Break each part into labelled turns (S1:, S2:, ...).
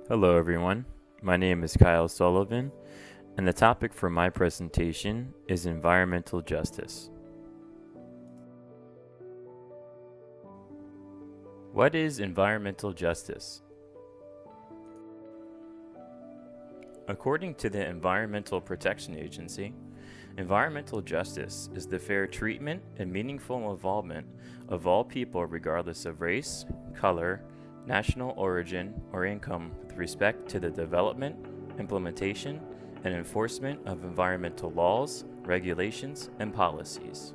S1: Hello, everyone. My name is Kyle Sullivan, and the topic for my presentation is environmental justice. What is environmental justice? According to the Environmental Protection Agency, environmental justice is the fair treatment and meaningful involvement of all people regardless of race, color, national origin, or income with respect to the development, implementation, and enforcement of environmental laws, regulations, and policies.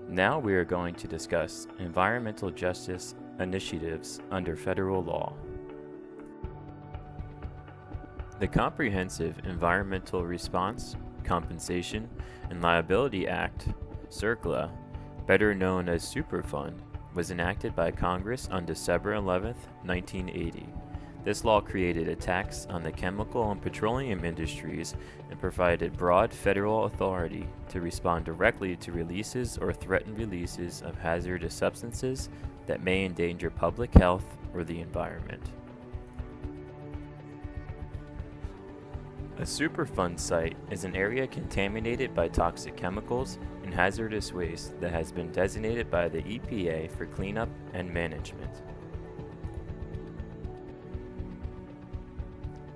S1: Now we are going to discuss environmental justice initiatives under federal law. The Comprehensive Environmental Response, Compensation, and Liability Act, CERCLA, better known as Superfund, was enacted by Congress on December 11, 1980. This law created a tax on the chemical and petroleum industries and provided broad federal authority to respond directly to releases or threatened releases of hazardous substances that may endanger public health or the environment. A Superfund site is an area contaminated by toxic chemicals and hazardous waste that has been designated by the EPA for cleanup and management.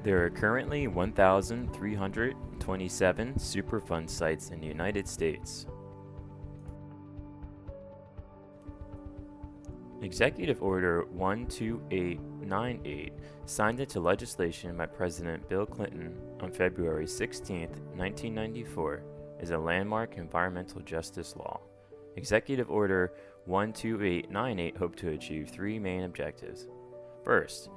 S1: There are currently 1,327 Superfund sites in the United States. Executive Order 12898, signed into legislation by President Bill Clinton on February 16, 1994, is a landmark environmental justice law. Executive Order 12898 hoped to achieve three main objectives. First,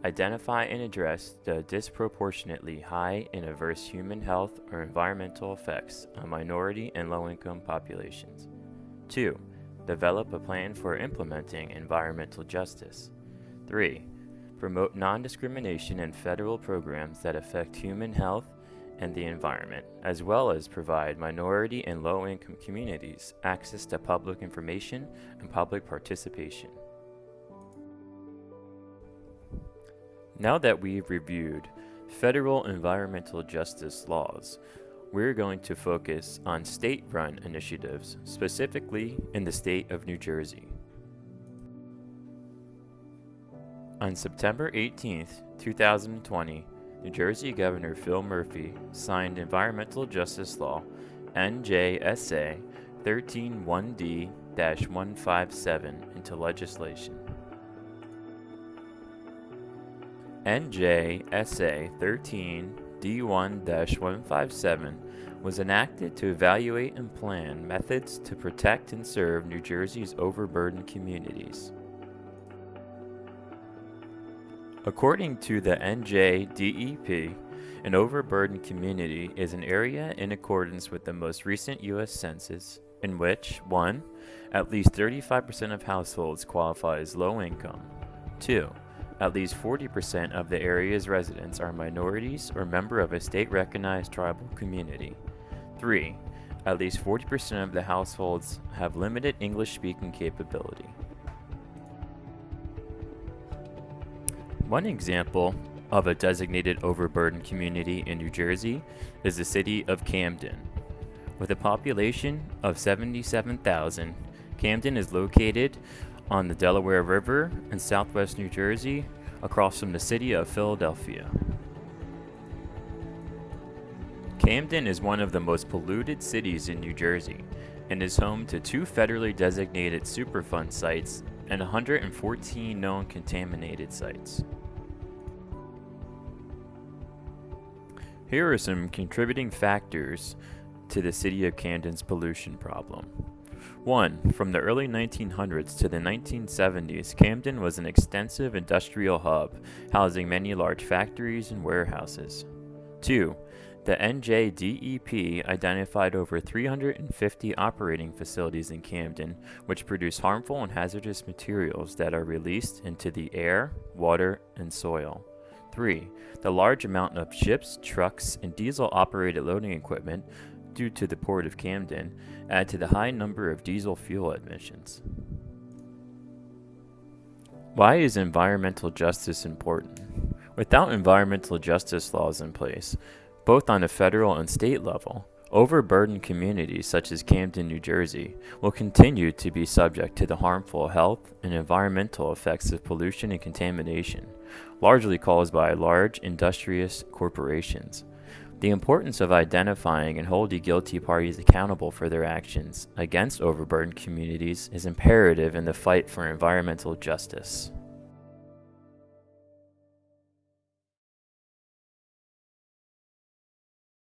S1: identify and address the disproportionately high and adverse human health or environmental effects on minority and low-income populations. 2. Develop a plan for implementing environmental justice. 3. Promote non-discrimination in federal programs that affect human health and the environment, as well as provide minority and low-income communities access to public information and public participation. Now that we've reviewed federal environmental justice laws, we're going to focus on state-run initiatives, specifically in the state of New Jersey. On September 18, 2020, New Jersey Governor Phil Murphy signed Environmental Justice Law NJSA 131D-157 into legislation. NJSA 13D1-157 was enacted to evaluate and plan methods to protect and serve New Jersey's overburdened communities. According to the NJDEP, an overburdened community is an area in accordance with the most recent U.S. Census in which 1. At least 35% of households qualify as low income. 2. At least 40% of the area's residents are minorities or member of a state-recognized tribal community. 3. At least 40% of the households have limited English-speaking capability. One example of a designated overburdened community in New Jersey is the city of Camden. With a population of 77,000, Camden is located on the Delaware River in southwest New Jersey, across from the city of Philadelphia. Camden is one of the most polluted cities in New Jersey and is home to 2 federally designated Superfund sites and 114 known contaminated sites. Here are some contributing factors to the city of Camden's pollution problem. 1. From the early 1900s to the 1970s, Camden was an extensive industrial hub, housing many large factories and warehouses. 2. The NJDEP identified over 350 operating facilities in Camden, which produce harmful and hazardous materials that are released into the air, water, and soil. 3. The large amount of ships, trucks, and diesel-operated loading equipment due to the Port of Camden add to the high number of diesel fuel emissions. Why is environmental justice important? Without environmental justice laws in place, both on a federal and state level, overburdened communities such as Camden, New Jersey, will continue to be subject to the harmful health and environmental effects of pollution and contamination, largely caused by large industrious corporations. The importance of identifying and holding guilty parties accountable for their actions against overburdened communities is imperative in the fight for environmental justice.